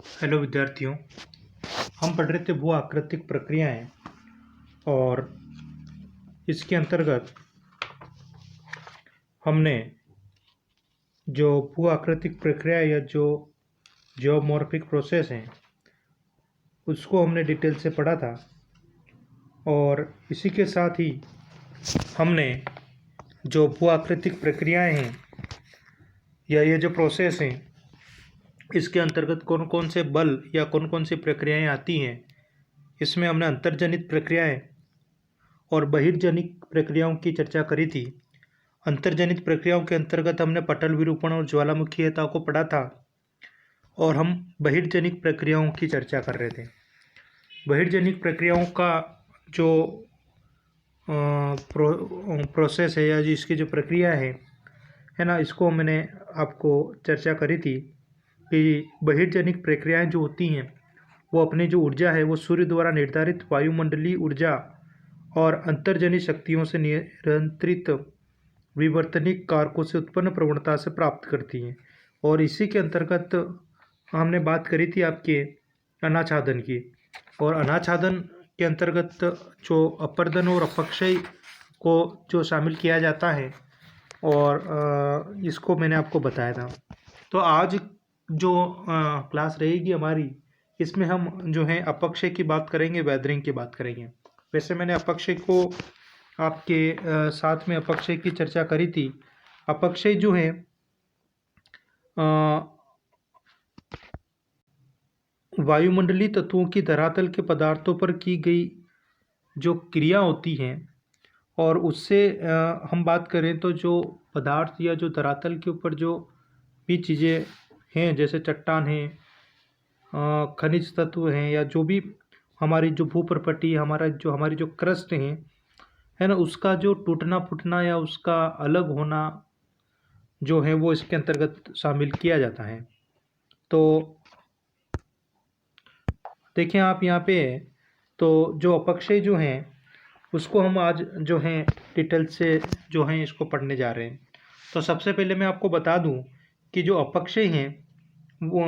Hello विद्यार्थियों। हम पढ़ रहे थे भू आकृतिक प्रक्रियाएं और इसके अंतर्गत हमने जो भू आकृतिक प्रक्रिया या जो जियोमॉर्फिक प्रोसेस हैं उसको हमने डिटेल से पढ़ा था। और इसी के साथ ही हमने जो भू आकृतिक प्रक्रियाएं हैं या ये जो प्रोसेस हैं इसके अंतर्गत कौन कौन से बल या कौन कौन सी प्रक्रियाएं आती हैं, इसमें हमने अंतर्जनित प्रक्रियाएं और बहिर्जनित प्रक्रियाओं की चर्चा करी थी। अंतर्जनित प्रक्रियाओं के अंतर्गत हमने पटल विरूपण और ज्वालामुखीयता को पढ़ा था और हम बहिर्जनित प्रक्रियाओं की चर्चा कर रहे थे। बहिर्जनित प्रक्रियाओं का जो प्रोसेस है या इसकी जो प्रक्रिया है ना, इसको मैंने आपको चर्चा करी थी कि बहिर्जनित प्रक्रियाएं जो होती हैं वो अपनी जो ऊर्जा है वो सूर्य द्वारा निर्धारित वायुमंडलीय ऊर्जा और अंतर्जनित शक्तियों से नियंत्रित विवर्तनिक कारकों से उत्पन्न प्रवणता से प्राप्त करती हैं। और इसी के अंतर्गत हमने बात करी थी आपके अनाच्छादन की। और अनाच्छादन के अंतर्गत जो अपर्दन और अपक्षय को जो शामिल किया जाता है और इसको मैंने आपको बताया था। तो आज जो क्लास रहेगी हमारी, इसमें हम जो है अपक्षय की बात करेंगे, वेदरिंग की बात करेंगे। वैसे मैंने अपक्षय को आपके साथ में अपक्षय की चर्चा करी थी। अपक्षय जो है वायुमंडलीय तत्वों की धरातल के पदार्थों पर की गई जो क्रिया होती हैं और उससे हम बात करें तो जो पदार्थ या जो धरातल के ऊपर जो भी चीज़ें हैं जैसे चट्टान है, खनिज तत्व हैं या जो भी हमारी जो भूप्रपट्टी हमारी जो क्रस्ट है ना, उसका जो टूटना फूटना या उसका अलग होना जो है वो इसके अंतर्गत शामिल किया जाता है। तो देखें आप यहाँ पे, तो जो अपक्षय जो हैं उसको हम आज जो हैं डिटेल से जो हैं इसको पढ़ने जा रहे हैं। तो सबसे पहले मैं आपको बता दूं कि जो अपक्षय हैं वो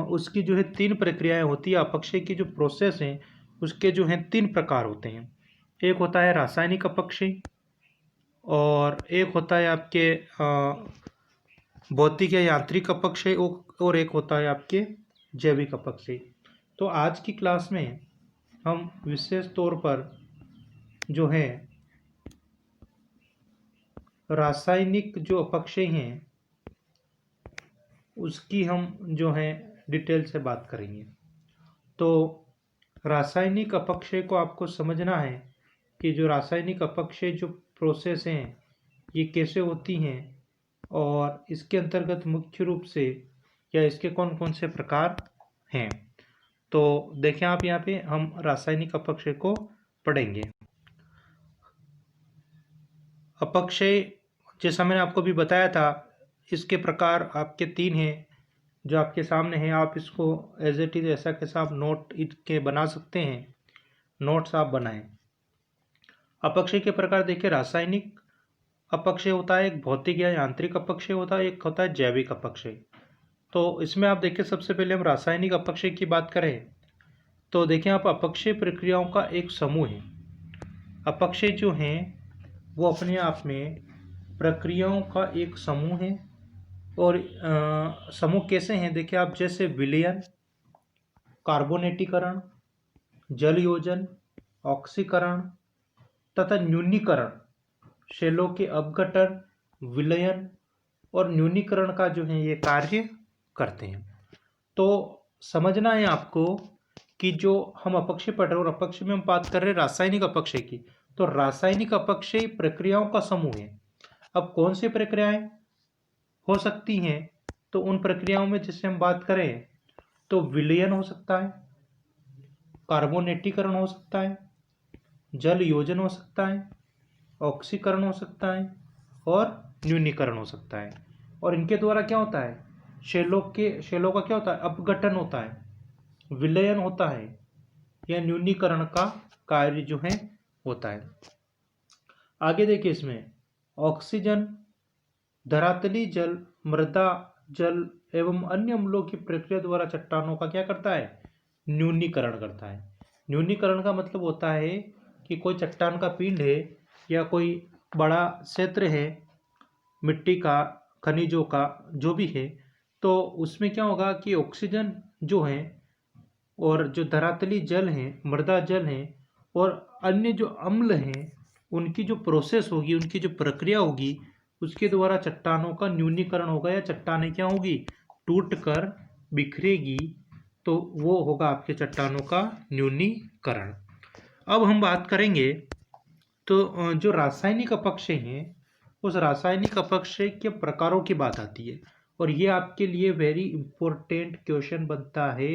उसकी जो है 3 प्रक्रियाएं होती है। अपक्षय की जो प्रोसेस हैं उसके जो हैं 3 प्रकार होते हैं। एक होता है रासायनिक अपक्षय और एक होता है आपके भौतिक या यांत्रिक अपक्षय और एक होता है आपके जैविक अपक्षय। तो आज की क्लास में हम विशेष तौर पर जो है रासायनिक जो अपक्षय हैं उसकी हम जो है डिटेल से बात करेंगे। तो रासायनिक अपक्षय को आपको समझना है कि जो रासायनिक अपक्षय जो प्रोसेस हैं ये कैसे होती हैं और इसके अंतर्गत मुख्य रूप से या इसके कौन कौन से प्रकार हैं। तो देखें आप यहाँ पे हम रासायनिक अपक्षय को पढ़ेंगे। अपक्षय जैसा मैंने आपको भी बताया था, इसके प्रकार आपके 3 हैं जो आपके सामने हैं। आप इसको एज इट इज ऐसा कैसा आप नोट के बना सकते हैं, नोट्स आप बनाएं। अपक्षय के प्रकार देखिए, रासायनिक अपक्षय होता है, एक भौतिक या यांत्रिक अपक्षय होता है, एक होता है जैविक अपक्षय। तो इसमें आप देखिए सबसे पहले हम रासायनिक अपक्षय की बात करें तो देखिए आप अपक्षय प्रक्रियाओं का एक समूह है। अपक्षय जो हैं वो अपने आप में प्रक्रियाओं का एक समूह है। और समूह कैसे हैं देखिए आप, जैसे विलयन, कार्बोनेटीकरण, जल योजन, ऑक्सीकरण तथा न्यूनीकरण, शैलों के अपघटन, विलयन और न्यूनीकरण का जो है ये कार्य करते हैं। तो समझना है आपको कि जो हम अपक्षय पढ़ रहे हैं और अपक्षय में हम बात कर रहे हैं रासायनिक अपक्षय की, तो रासायनिक अपक्षय प्रक्रियाओं का समूह है। अब कौन सी प्रक्रियाएं हो सकती हैं, तो उन प्रक्रियाओं में जैसे हम बात करें तो विलयन हो सकता है, कार्बोनेटीकरण हो सकता है, जल योजन हो सकता है, ऑक्सीकरण हो सकता है और न्यूनीकरण हो सकता है। और इनके द्वारा क्या होता है, शैलों का क्या होता है, अपघटन होता है, विलयन होता है या न्यूनीकरण का कार्य जो है होता है। आगे देखिए इसमें ऑक्सीजन, धरातली जल, मृदा जल एवं अन्य अम्लों की प्रक्रिया द्वारा चट्टानों का क्या करता है, न्यूनीकरण करता है। न्यूनीकरण का मतलब होता है कि कोई चट्टान का पिंड है या कोई बड़ा क्षेत्र है मिट्टी का, खनिजों का, जो भी है, तो उसमें क्या होगा कि ऑक्सीजन जो है और जो धरातली जल है, मृदा जल है और अन्य जो अम्ल हैं, उनकी जो प्रोसेस होगी, उनकी जो प्रक्रिया होगी, उसके द्वारा चट्टानों का न्यूनीकरण होगा या चट्टानें क्या होगी, टूट कर बिखरेगी। तो वो होगा आपके चट्टानों का न्यूनीकरण। अब हम बात करेंगे तो जो रासायनिक अपक्षय हैं, उस रासायनिक अपक्षय के प्रकारों की बात आती है और ये आपके लिए वेरी इंपॉर्टेंट क्वेश्चन बनता है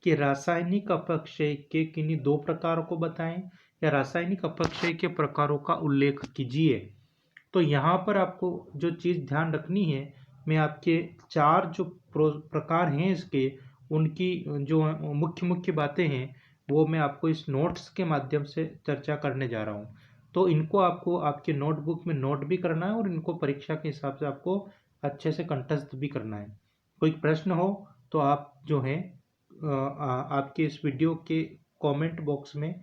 कि रासायनिक अपक्षय के किन्हीं दो प्रकारों को बताएं या रासायनिक अपक्षय के प्रकारों का उल्लेख कीजिए। तो यहाँ पर आपको जो चीज़ ध्यान रखनी है, मैं आपके चार जो प्रकार हैं इसके, उनकी जो मुख्य मुख्य बातें हैं वो मैं आपको इस नोट्स के माध्यम से चर्चा करने जा रहा हूँ। तो इनको आपको आपके नोटबुक में नोट भी करना है और इनको परीक्षा के हिसाब से आपको अच्छे से कंठस्थ भी करना है। कोई प्रश्न हो तो आप जो है आपके इस वीडियो के कमेंट बॉक्स में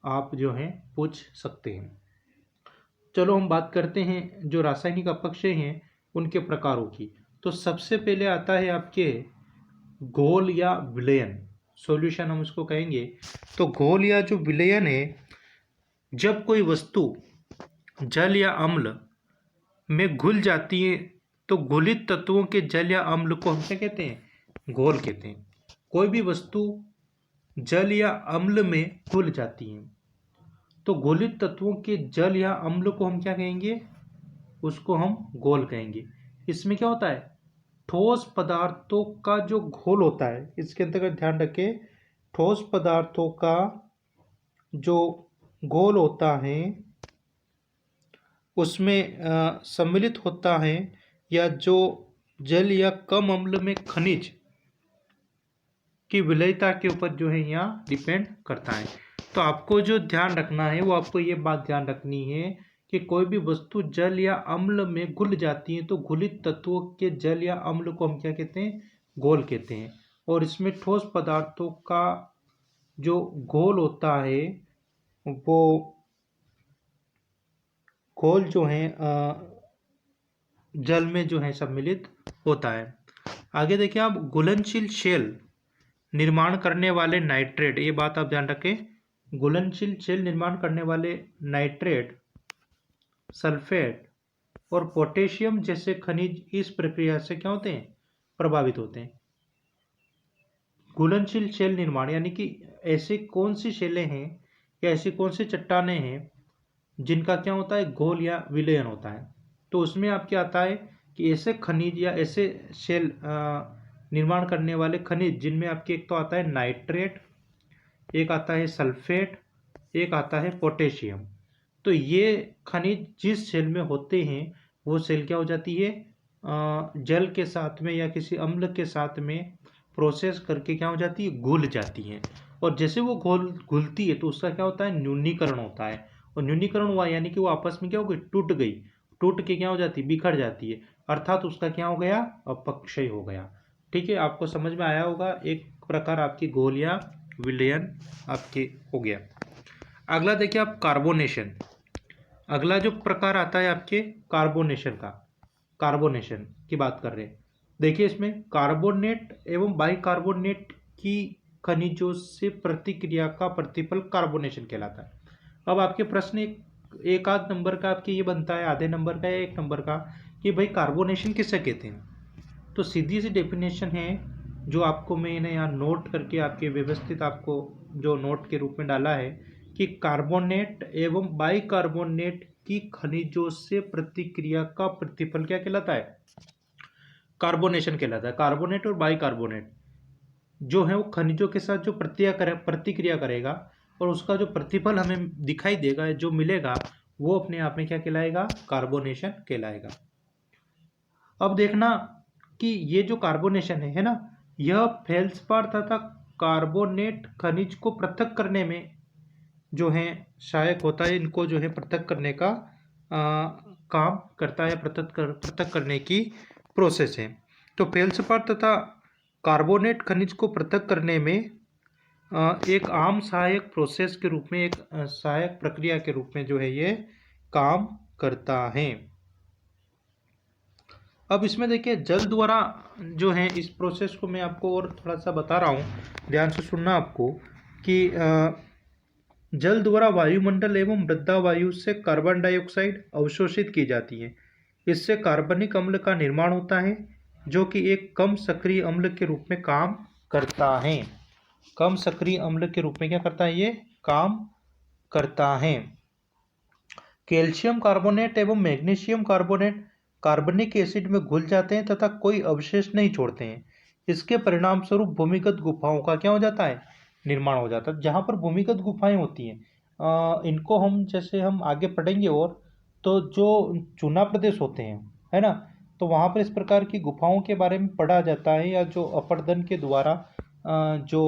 आप जो है पूछ सकते हैं। चलो हम बात करते हैं जो रासायनिक अपक्षय हैं उनके प्रकारों की। तो सबसे पहले आता है आपके घोल या विलयन, सॉल्यूशन हम उसको कहेंगे। तो घोल या जो विलयन है, जब कोई वस्तु जल या अम्ल में घुल जाती है तो घुलित तत्वों के जल या अम्ल को हम क्या कहते हैं, घोल कहते हैं। कोई भी वस्तु जल या अम्ल में घुल जाती है तो घुलित तत्वों के जल या अम्ल को हम क्या कहेंगे, उसको हम घोल कहेंगे। इसमें क्या होता है, ठोस पदार्थों का जो घोल होता है, इसके अंतर्गत ध्यान रखें, ठोस पदार्थों का जो घोल होता है उसमें सम्मिलित होता है या जो जल या कम अम्ल में खनिज की विलयता के ऊपर जो है यहाँ डिपेंड करता है। तो आपको जो ध्यान रखना है वो आपको ये बात ध्यान रखनी है कि कोई भी वस्तु जल या अम्ल में घुल जाती है तो घुलित तत्वों के जल या अम्ल को हम क्या कहते हैं, घोल कहते हैं। और इसमें ठोस पदार्थों का जो घोल होता है वो घोल जो है जल में जो है सम्मिलित होता है। आगे देखिए आप, घुलनशील शेल निर्माण करने वाले नाइट्रेट, ये बात आप ध्यान रखें, घुलनशील शेल निर्माण करने वाले नाइट्रेट, सल्फेट और पोटेशियम जैसे खनिज इस प्रक्रिया से क्या होते हैं, प्रभावित होते हैं। घुलनशील शेल निर्माण यानी कि ऐसी कौन सी शेलें हैं या ऐसी कौन सी चट्टानें हैं जिनका क्या होता है, घोल या विलयन होता है। तो उसमें आप क्या आता है कि ऐसे खनिज या ऐसे शेल निर्माण करने वाले खनिज जिनमें आपके एक तो आता है नाइट्रेट, एक आता है सल्फेट, एक आता है पोटेशियम। तो ये खनिज जिस सेल में होते हैं वो सेल क्या हो जाती है, जल के साथ में या किसी अम्ल के साथ में प्रोसेस करके क्या हो जाती है, घुल जाती हैं। और जैसे वो घुलती है तो उसका क्या होता है, न्यूनीकरण होता है। और न्यूनीकरण हुआ यानी कि वो आपस में क्या हो गई, टूट गई, टूट के क्या हो जाती है, बिखर जाती है, अर्थात उसका क्या हो गया, अपक्षय हो गया। ठीक है, आपको समझ में आया होगा, एक प्रकार आपकी घोल या विलयन आपके हो गया। अगला देखिए आप, कार्बोनेशन। अगला जो प्रकार आता है आपके कार्बोनेशन का, कार्बोनेशन की बात कर रहे हैं। देखिए इसमें कार्बोनेट एवं बाइकार्बोनेट की खनिजों से प्रतिक्रिया का प्रतिफल कार्बोनेशन कहलाता है। अब आपके प्रश्न एक आध नंबर का आपके ये बनता है, आधे नंबर का या एक नंबर का, कि भाई कार्बोनेशन किसे कहते हैं। तो सीधी सी डेफिनेशन है जो आपको मैंने यहाँ नोट करके आपके व्यवस्थित आपको जो नोट के रूप में डाला है कि कार्बोनेट एवं बाइकार्बोनेट की खनिजों से प्रतिक्रिया का प्रतिफल क्या कहलाता है, कार्बोनेशन कहलाता है। कार्बोनेट और बाइकार्बोनेट जो है वो खनिजों के साथ जो प्रतिक्रिया करेगा और उसका जो प्रतिफल हमें दिखाई देगा, जो मिलेगा, वो अपने आप में क्या कहलाएगा, कार्बोनेशन कहलाएगा। अब देखना कि ये जो कार्बोनेशन है ना, यह फेल्सपार तथा कार्बोनेट खनिज को पृथक करने में जो है सहायक होता है। इनको जो है पृथक करने का काम करता है, पृथक करने की प्रोसेस है। तो फेल्सपार तथा कार्बोनेट खनिज को पृथक करने में एक आम सहायक प्रोसेस के रूप में, एक सहायक प्रक्रिया के रूप में जो है ये काम करता है। अब इसमें देखिए जल द्वारा जो है, इस प्रोसेस को मैं आपको और थोड़ा सा बता रहा हूँ, ध्यान से सुनना आपको, कि जल द्वारा वायुमंडल एवं मृदा वायु से कार्बन डाइऑक्साइड अवशोषित की जाती है। इससे कार्बनिक अम्ल का निर्माण होता है, जो कि एक कम सक्रिय अम्ल के रूप में काम करता है। कम सक्रिय अम्ल के रूप में क्या करता है, ये काम करता है। कैल्शियम कार्बोनेट एवं मैग्नीशियम कार्बोनेट कार्बनिक एसिड में घुल जाते हैं तथा कोई अवशेष नहीं छोड़ते हैं। इसके परिणाम स्वरूप भूमिगत गुफाओं का क्या हो जाता है, निर्माण हो जाता है। जहाँ पर भूमिगत गुफाएं होती हैं, इनको हम जैसे हम आगे पढ़ेंगे, और तो जो चुना प्रदेश होते हैं, है ना, तो वहाँ पर इस प्रकार की गुफाओं के बारे में पढ़ा जाता है, या जो अपरदन के द्वारा जो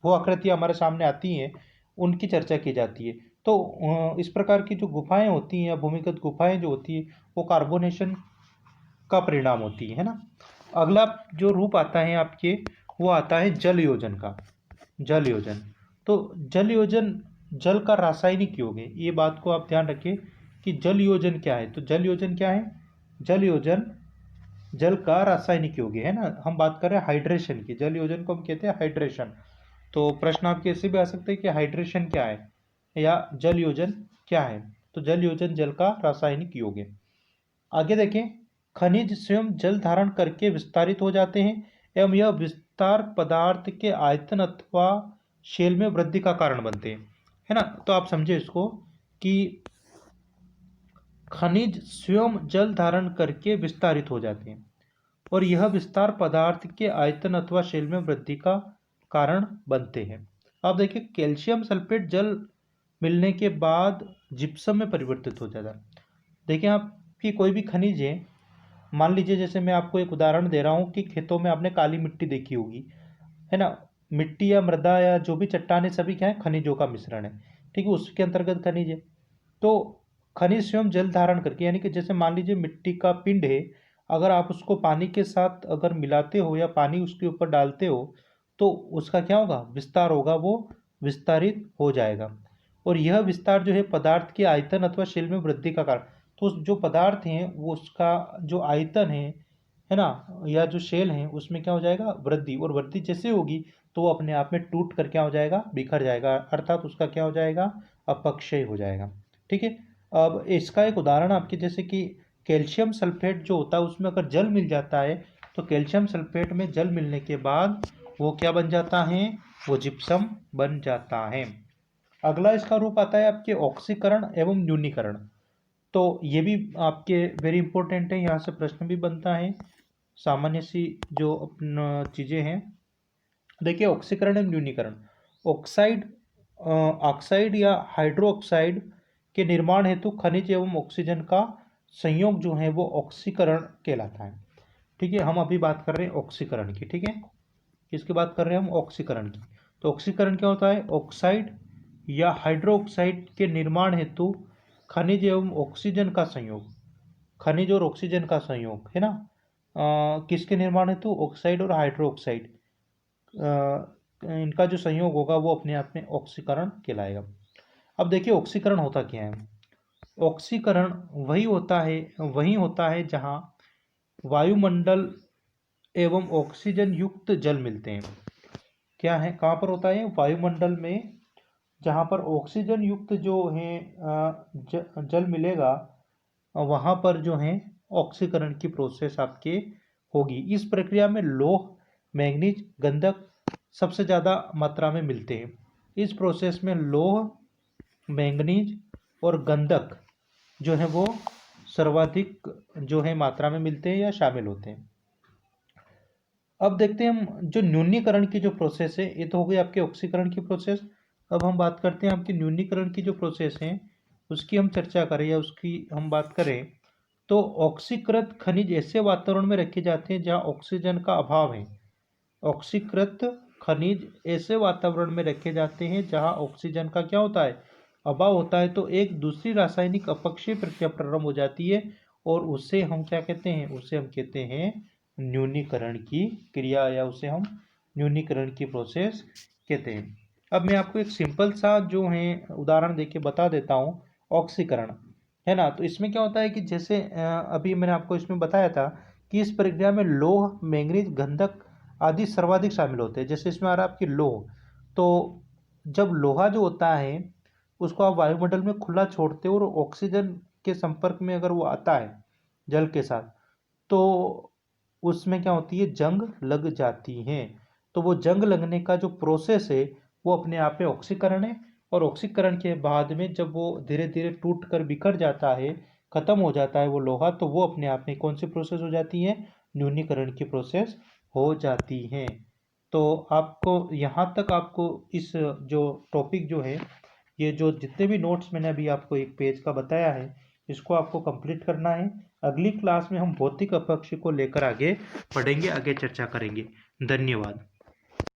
भू आकृतियाँ हमारे सामने आती हैं, उनकी चर्चा की जाती है। तो इस प्रकार की जो गुफाएं होती हैं, या भूमिगत गुफाएं जो होती है, वो कार्बोनेशन का परिणाम होती है ना। अगला जो रूप आता है आपके, वो आता है जल योजन का। जल योजन, तो जल योजन जल का रासायनिक योग है। ये बात को आप ध्यान रखें कि जल योजन क्या है। तो जल योजन क्या है, जल योजन जल का रासायनिक योग है ना। हम बात कर रहे हैं हाइड्रेशन की, जल योजन को हम कहते हैं हाइड्रेशन। तो प्रश्न आपके ऐसे भी आ सकते हैं कि हाइड्रेशन क्या है, या जल योजन क्या है। तो जल योजन जल का रासायनिक योग है। आगे देखें, खनिज स्वयं जल धारण करके विस्तारित हो जाते हैं एवं यह विस्तार पदार्थ के आयतन अथवा शेल में वृद्धि का कारण बनते हैं, है ना। तो आप समझे इसको कि खनिज स्वयं जल धारण करके विस्तारित हो जाते हैं, और यह विस्तार पदार्थ के आयतन अथवा शेल में वृद्धि का कारण बनते हैं। अब देखिए, कैल्शियम सल्फेट जल मिलने के बाद जिप्सम में परिवर्तित हो जाता है। देखिए, आपकी कोई भी खनिज है, मान लीजिए जैसे मैं आपको एक उदाहरण दे रहा हूँ कि खेतों में आपने काली मिट्टी देखी होगी, है ना। मिट्टी या मृदा या जो भी चट्टानें, सभी क्या है, खनिजों का मिश्रण है, ठीक है, उसके अंतर्गत खनिज है। तो खनिज स्वयं जल धारण करके, यानी कि जैसे मान लीजिए मिट्टी का पिंड है, अगर आप उसको पानी के साथ अगर मिलाते हो या पानी उसके ऊपर डालते हो, तो उसका क्या होगा, विस्तार होगा, वो विस्तारित हो जाएगा। और यह विस्तार जो है पदार्थ के आयतन अथवा शेल में वृद्धि का कारण, तो जो पदार्थ हैं वो उसका जो आयतन है ना, या जो शेल है, उसमें क्या हो जाएगा, वृद्धि। और वृद्धि जैसे होगी तो वो अपने आप में टूट कर क्या हो जाएगा, बिखर जाएगा, अर्थात उसका क्या हो जाएगा, अपक्षय हो जाएगा, ठीक है। अब इसका एक उदाहरण आपके, जैसे कि कैल्शियम सल्फेट जो होता है, उसमें अगर जल मिल जाता है, तो कैल्शियम सल्फेट में जल मिलने के बाद वो क्या बन जाता है, वो जिप्सम बन जाता है। अगला इसका रूप आता है आपके ऑक्सीकरण एवं न्यूनीकरण। तो ये भी आपके वेरी इंपॉर्टेंट है, यहाँ से प्रश्न भी बनता है, सामान्य सी जो अपना चीज़ें हैं। देखिए, ऑक्सीकरण एवं न्यूनीकरण, ऑक्साइड ऑक्साइड या हाइड्रो ऑक्साइड के निर्माण हेतु खनिज एवं ऑक्सीजन का संयोग जो है वो ऑक्सीकरण कहलाता है, ठीक है। हम अभी बात कर रहे हैं ऑक्सीकरण की, ठीक है, किसकी बात कर रहे हैं हम, ऑक्सीकरण की। तो ऑक्सीकरण क्या होता है, ऑक्साइड या हाइड्रो ऑक्साइड के निर्माण हेतु खनिज एवं ऑक्सीजन का संयोग, खनिज और ऑक्सीजन का संयोग, है ना। किसके निर्माण हेतु, ऑक्साइड और हाइड्रो ऑक्साइड, इनका जो संयोग होगा वो अपने आप में ऑक्सीकरण कहलाएगा। अब देखिए, ऑक्सीकरण होता क्या है। ऑक्सीकरण वही होता है जहाँ वायुमंडल एवं ऑक्सीजन युक्त जल मिलते हैं। क्या है, कहाँ पर होता है, वायुमंडल में, जहाँ पर ऑक्सीजन युक्त जो है जल मिलेगा, वहाँ पर जो है ऑक्सीकरण की प्रोसेस आपके होगी। इस प्रक्रिया में लौह, मैंगनीज, गंधक सबसे ज़्यादा मात्रा में मिलते हैं। इस प्रोसेस में लौह, मैंगनीज और गंधक जो है वो सर्वाधिक जो है मात्रा में मिलते हैं या शामिल होते हैं। अब देखते हैं हम जो न्यूनीकरण की जो प्रोसेस है, ये तो हो गई आपके ऑक्सीकरण की प्रोसेस। अब हम बात करते हैं आपकी न्यूनीकरण की जो प्रोसेस है, उसकी हम चर्चा करें या उसकी हम बात करें, तो ऑक्सीकृत खनिज ऐसे वातावरण में रखे जाते हैं जहाँ ऑक्सीजन का अभाव है। ऑक्सीकृत खनिज ऐसे वातावरण में रखे जाते हैं जहाँ ऑक्सीजन का क्या होता है, अभाव होता है। तो एक दूसरी रासायनिक अपक्षय प्रक्रिया प्रारंभ हो जाती है और उससे हम क्या कहते हैं, उसे हम कहते हैं न्यूनीकरण की क्रिया, या उसे हम न्यूनीकरण की प्रोसेस कहते हैं। अब मैं आपको एक सिंपल सा जो है उदाहरण देके बता देता हूँ, ऑक्सीकरण, है ना। तो इसमें क्या होता है कि जैसे अभी मैंने आपको इसमें बताया था कि इस प्रक्रिया में लौह, मैंगनीज, गंधक आदि सर्वाधिक शामिल होते हैं। जैसे इसमें आ रहा है आपकी लौह, तो जब लोहा जो होता है उसको आप वायुमंडल में खुला छोड़ते हो और ऑक्सीजन के संपर्क में अगर वो आता है जल के साथ, तो उसमें क्या होती है, जंग लग जाती है। तो वो जंग लगने का जो प्रोसेस है वो अपने आप में ऑक्सीकरण है। और ऑक्सीकरण के बाद में जब वो धीरे धीरे टूट कर बिखर जाता है, खत्म हो जाता है वो लोहा, तो वो अपने आप में कौन सी प्रोसेस हो जाती है, न्यूनीकरण की प्रोसेस हो जाती है। तो आपको यहाँ तक आपको इस जो टॉपिक जो है, ये जो जितने भी नोट्स मैंने अभी आपको एक पेज का बताया है, इसको आपको कंप्लीट करना है। अगली क्लास में हम भौतिक अपकर्ष को लेकर आगे पढ़ेंगे, आगे चर्चा करेंगे। धन्यवाद।